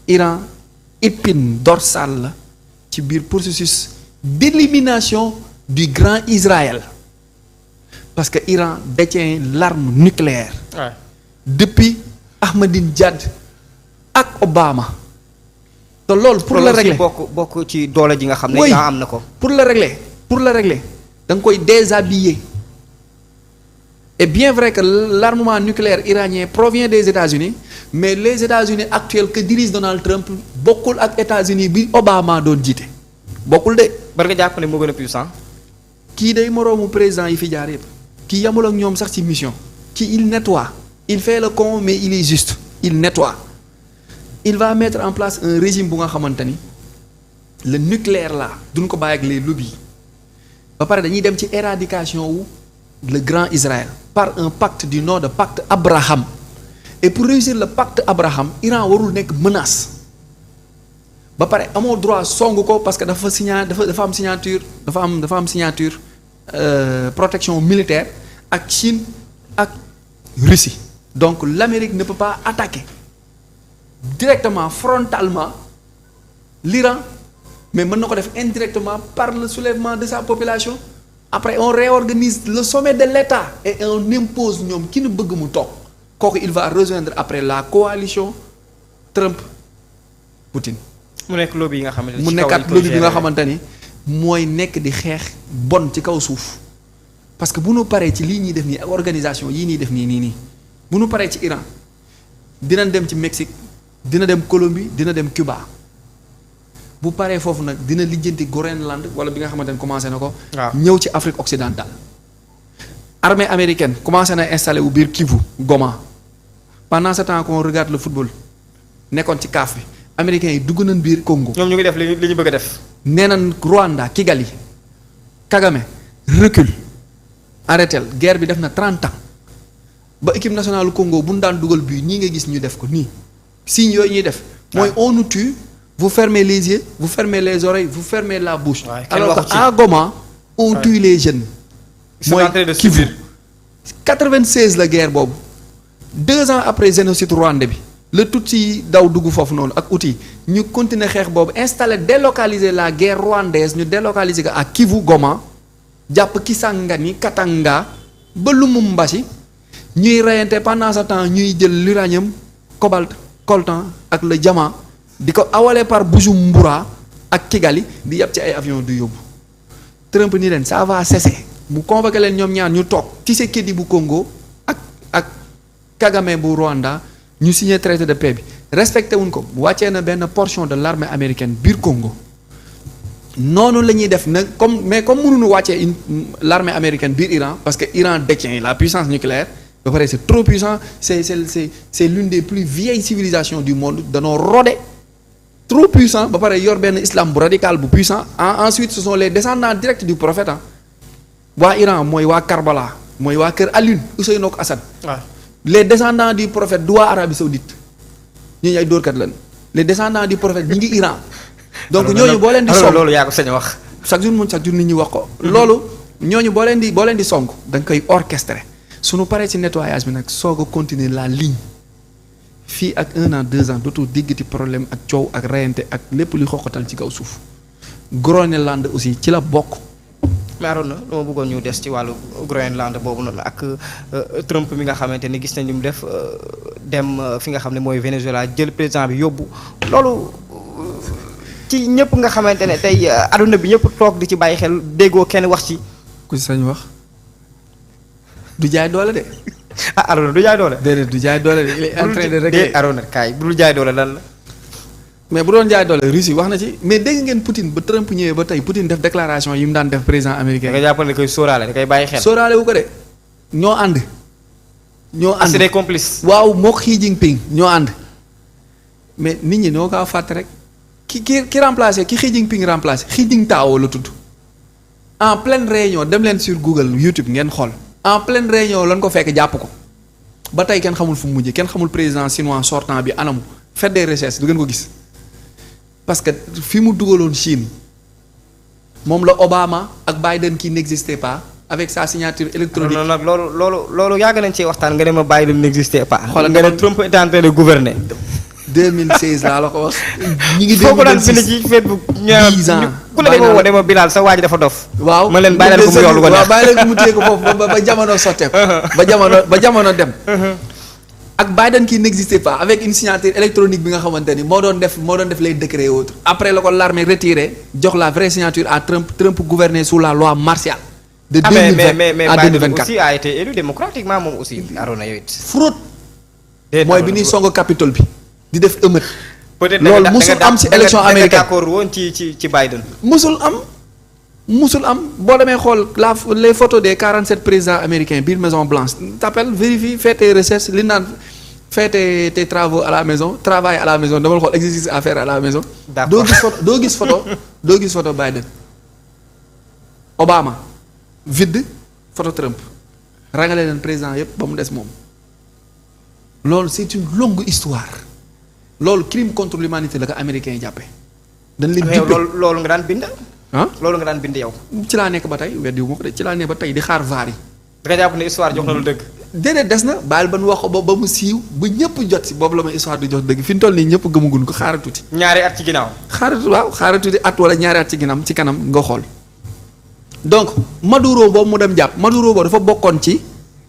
Iran épine dorsale la ci biir processus d'élimination du grand Israël parce que Iran détient l'arme nucléaire depuis Ahmadinejad ak Obama te loolu pour la régler bokk ci doole ji nga xam ne am na ko pour la régler da nga koy déshabiller et bien vrai que l'armement nucléaire iranien provient des États-Unis mais les États-Unis actuels que dirige Donald Trump bokkul ak États-Unis bi Obama doon jiite bokkul de. bari nga jàpp ne moo gën a puissant. kii day moroomu président yi fi jaar yëpp kii yamul ak ñoom sax ci mission kii il nettoie il fait le con mais il est juste il nettoie il va mettre en place un régime bu nga xamante ni le nucléaire là duñ ko bàyyi ak les lobbies ba pare dañuy dem ci éradication wu le grand Israël par un pacte du nom de pacte Abraham et pour réussir le pacte Abraham Iran warul nekk menace ba pare amoo droit song ko parce que dafa am signature protection militaire ak Chine ak Russie donc l'Amérique ne peut pas attaquer directement frontalement l'Iran mais mën na ko def indirectement par le soulèvement de sa population après on réorganise le sommet de l'État et on impose ñoom ki nu bëgg mu toog kooku il va rejoindre après la coalition Trump Poutine mu nekk lobby yi nga xamante ni mu nekkaat lobby bi nga xamante ni mooy nekk di xeex bon ci kaw suuf parce que bu nu paree ci lii ñuy def nii ak organisation yii ñuy def nii bu nu paree ci Iran dina dem ci Mexique dina dem Colombie dina dem Cuba bu paree foofu nag dina lijjanti Groenland wala bi nga xamante ni commencé na ko. ñëw ci Afrique occidentale. armée américaine commencé na installé wu biir Kivu Goma pendant ce temps qu'on regarde le football nekkoon ci CAF bi. américains yi dugg nañ biir Congo. ñoom ñu ngi def li ñu bëgg a def. nee nañ Rwanda Kigali Kagame recule arrêtel guerre bi def na 30 ans ba équipe nationale Congo bu ñu daan dugal bii ñii nga gis ñu def ko nii signes yooyu ñuy def. mooy on nous tue vous fermez les yeux vous fermez les oreilles vous fermez la bouche. alors que à Goma on tue les jeunes. mooy Kivu 96 la guerre boobu 2 ans après génocide rwandais bi. le Tutsi daw dugg foofu noonu ak outil ñu continuer xeex boobu installer délocaliser la guerre rwandaise ñu délocaliser ko à Kivu Goma jàpp Kisangani Katanga ba Lumumbashi ñuy reyante pendant ce temps ñuy jël l'uranium cobalt coltan ak le diamant di ko awalee par Bujumbura ak Kigali di yàpp ci ay avion du yóbbu Trump ni leen ça va cesser mu convoqué leen ñoom ñaar ñu toog Tshisekedi bu Congo ak Kagame bu Rwanda ñu signé traité de paix bi respecté wuñ ko wàccee na benn portion de l'armée américaine biir Congo noonu la ñuy def nag comme mënuñu wàccee l'armée américaine biir Iran parce que Iran détient la puissance nucléaire ba pare c'est trop puissant c'est l'une des plus vieilles civilisations du monde danoo rodé trop puissant ba pare yor benn islam bu radical bu puissant ensuite ce sont les descendants directs du prophète waa Iran mooy waa Karbala mooy waa kër Alioune Ousseynou ak Assad les descendants du prophète du waa Arabie Saoudite ñooñu ay dóorkat lañ les descendants du prophète ñi ngi Iran. donc ñooñu boo leen di song loolu yaa ko sañ wax. chaque jour nit ñi wax ko. loolu ñooñu boo leen di song da nga koy orchestrer suñu paree ci nettoyage bi nag soog a continuer la ligne fii ak 1 an 2 ans dootoo déggati problème ak coow ak reyante ak lépp luy xoqatal ci kaw suuf Groenland aussi ci la bokk. mais Arona dama bëggoon ñu des ci wàllu Groenland boobu noonu ak Trump mi nga xamante ni gis nañu mu def dem fi nga xam ne mooy Venezuela jël président bi yóbbu loolu ci ñëpp nga xamante ne tey aduna bi ñëpp toog di ci bàyyi xel déggoo kenn wax ci. ku ci sañ wax du jaay doole de. ah Arona du jaay doole. déedéet du jaay doole de il est en train de régler. Arona kaay bu dul jaay doole lan la. mais bu doon jaay doole Russie wax na ci mais dégg ngeen Poutine ba Trump ñëwee ba tey Poutine def déclaration yi mu daan def président américain. da nga jàpp ne koy sóoraale da koy bàyyi xel. sóoraale wu ko de ñoo ànd. c'est des complices. waaw mook Xi Jinping ñoo ànd mais nit ñi ñoo kaa fàtte rek ki remplacé ki Xi Jinping remplacé Xi Jintao la tudd en pleine réunion dem leen sur Google YouTube ngeen xool en pleine réunion lañ ko fekk jàpp ko ba tey kenn xamul fu mu mujjee kenn xamul président chinois sortant bi anamu faites des recherches du ngeen ko gis. parce que fi mu dugaloon Chine moom la Obama ak Biden qui n'existait pas avec sa signature électronique. non nag loolu yàgg nañ ci waxtaan nga ne ma Biden n'existait pas. xoolal nga ne Trump est en train de gouverner. 2016 laa la ko wax. ñi ngi 2016 foo ko daan bind ci Facebook. 10 ans ku la demoo woo Bilal sa waa ji dafa dof. waaw ma leen bàyyi leen ko mu yoolu ko neex. waaw bàyyi leen ko mu téye ko foofu ba jamono sotteeku. ba jamono dem. ak Biden qui n'existait pas avec une signature électronique bi nga xamante ni moo doon def les décrets et autres. après la ko l'armée retiré jox la vraie signature à Trump gouverner sous la loi martiale. de 2020 à 2024 Biden aussi a été élu démocratiquement moom aussi Arona yow it. fraude. mooy bi ñuy song Capitole bi di def émeute. peut-être loolu musul am ci élection américaine d'accord woon ci Biden. musul am boo demee xool les photos des 47 présidents américains biir Maison Blanche t'appelles vérifie fais tes recherches li naan fais tes travaux à la maison travail à la maison dama xool exercice à faire à la maison. d'accord doo gis photo Biden. Obama vide photo Trump rangale leen président yépp ba mu des moom. loolu c'est une longue histoire loolu crime contre l'humanité la ko américains yi jàppee. dañ leen dippee loolu nga daan bind. ah loolu nga daan bind yow. ci laa nekk ba tey weddiwu ma ko de ci laa nekk ba tey di xaar vaar yi. da nga jàpp ne histoire jox na lu dëgg. déedéet des na baal ba nu wax ko ba mu siiw ba ñëpp jot si boobu la ma histoire di jox dëgg fi mu toll nii ñëpp gëmaguñ ko xaaral tuuti. ñaari at ci ginnaaw. xaaral tuuti at wala ñaari at ci kanam nga xool. donc Maduro boobu mu dem jàpp Maduro boobu dafa bokkoon ci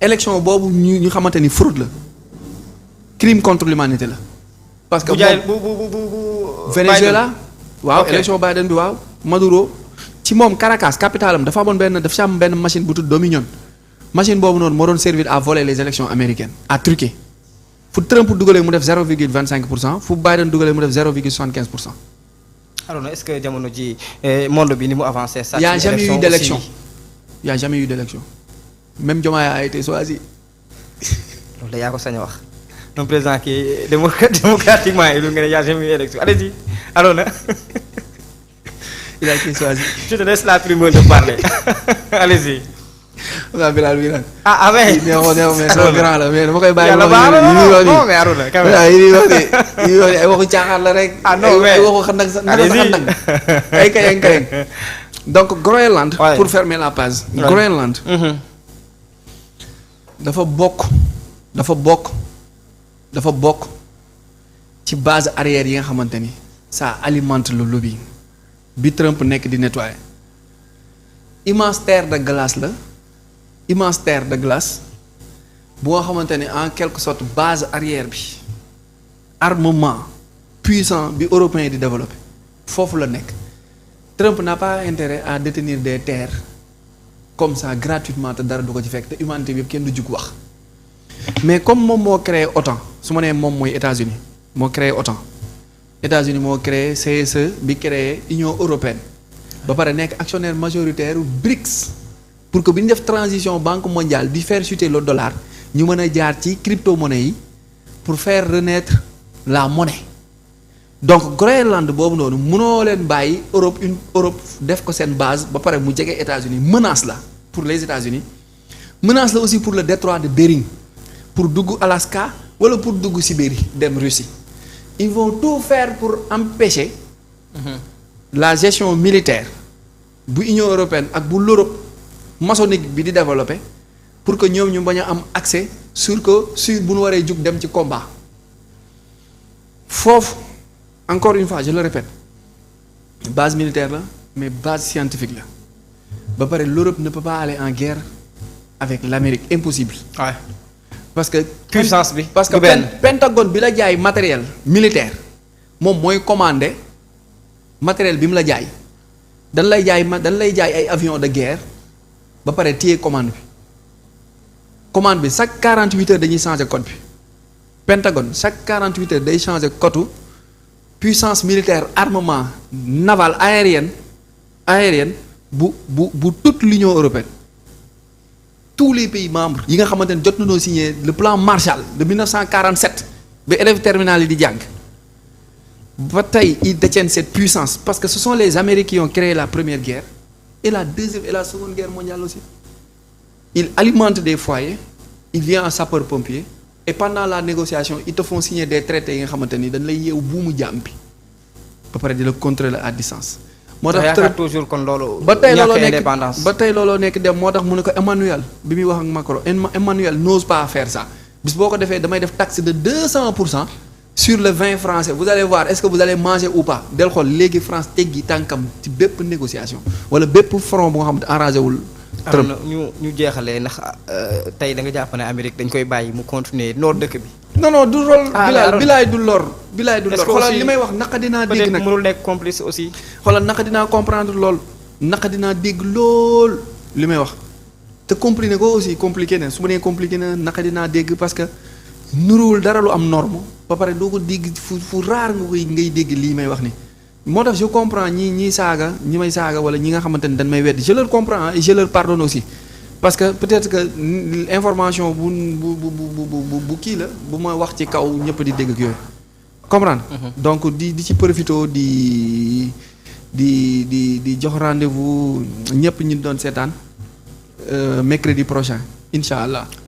élection boobu ñu xamante ni fraude la crime contre l'humanité la. parce que bu Venezuela waaw élection Biden bi waaw Maduro ci moom Caracas capitale am dafa amoon dafa ci am benn machine bu tudd Dominion machine boobu noonu moo doon servir à voler les élections américaines à truquer fu Trump dugalee mu def 0,25% fu Biden dugalee mu def 0,75%. alors est-ce que jamono ji monde bi ni mu avancé. y a jamais eu d'élection y a jamais eu d'élection même Diomaye a été choisi. loolu da yaa ko sañ a wax. un président qui est démocratiquement élu nga ne y a jamais eu élection allez-y Arona. il a été choisi. je te laisse la primeur de parler allez-y. waaw Bilal bi nag. ah mais. neexoon mais sama grand la mais dama koy bàyyi. yàlla baax na non mais Arona. yi wax ni ay waxu caaxaan la rek. ah non mais ay waxu xandak sa xandak ay kayang donc Groenland. pour fermer la page. Groenland. dafa bokk ci base arrière yi nga xamante ni ça alimente le lobby bi Trump nekk di nettoyer immense terre de glace bu nga xamante ni en quelque sorte base arrière bi armement puissant bi européen di développer foofu la nekk Trump n'a pas intérêt à détenir des terres comme ça gratuitement te dara du ko ci fekk te humanité bi yëpp kenn du jug wax mais comme moom moo créé OTAN su ma nee moom mooy États-Unis moo créé OTAN États-Unis moo créé CSE bi créé Union européenne ba pare nekk actionnaire majoritaire BRICS pour que bi ñu def transition banque mondiale di faire chuter le dollar ñu mën a jaar ci crypto-monnaie yi pour faire renaître la monnaie donc Groenland boobu noonu mënoo leen bàyyi Europe def ko seen base ba pare mu jege États-Unis menace la pour les États-Unis menace la aussi pour le détroit de Bering pour dugg Alaska wala pour dugg Sibérie dem Russie ils vont tout faire pour empêcher la gestion militaire bu Union européenne ak bu l'Europe maçonnique bi di développer pour que ñoom ñu bañ a am accès sur bu nu waree jug dem ci combat foofu encore une fois je le répète base militaire la mais base scientifique la ba pare l'Europe ne peut pas aller en guerre avec l'Amérique impossible. Ouais. parce que puissance bi parce que Pentagone bi la jaay matériel militaire moom mooy commandé matériel bi mu la jaay dañ lay jaay ay avions de guerre ba pare téye commande bi chaque 48 heures dañuy changer code bi Pentagone chaque 48 heures day changer code puissance militaire armement naval aérienne bu toute l'Union européenne. tous les pays membres yi nga xamante ne jot nañoo signé le plan Marshall de 1947 ba élèves terminale yi di jàng ba tey ils détiennent cette puissance parce que ce sont les Américains qui ont créé la première guerre et la deuxième et la seconde guerre mondiale aussi ils alimentent des foyers ils viennent en sapeur-pompier et pendant la négociation ils te font signer des traités yi nga xamante ni dañ lay yeewu buumu jaam bi ba pare di la contrôler à distance. moo tax yaakaar toujours kon loolu. ba tey looloo nekk dem moo tax mu ne ko Emmanuel bi muy wax ak Macron Emmanuel n'ose pas faire ça bis boo ko defee damay def taxe de 200% sur le vin français vous allez voir est-ce que vous allez manger ou pas del xool léegi France teggi tànkam ci bépp négociation wala bépp front bu nga xam ne arrangé wul. am na ñu jeexalee ndax tey da nga jàpp ne Amérique dañ koy bàyyi mu continuer noor dëkk bi. non du rôle. bilaay du lor. xoolal li may wax naqa dinaa dégg nag peut-être mënul nekk complice aussi. xoolal naqa dinaa comprendre lool naqa dinaa dégg lool li may wax te compliqué ko aussi compliqué na su ma nee compliqué na naqa dinaa dégg parce que nuruwul dara lu am norme ba pare doo ko dégg fu raar nga koy ngay dégg lii may wax ni moo tax je comprends ñi saaga ñi may saaga wala ñi nga xamante ni dañ may weddi je leur comprends et je leur pardonne aussi parce que peut-être que information bu kii la bu ma wax ci kaw ñëpp di dégg ak yooyu comprendre donc di ci profito di jox rendez-vous ñëpp ñi doon seetaan mercredi prochain incha allah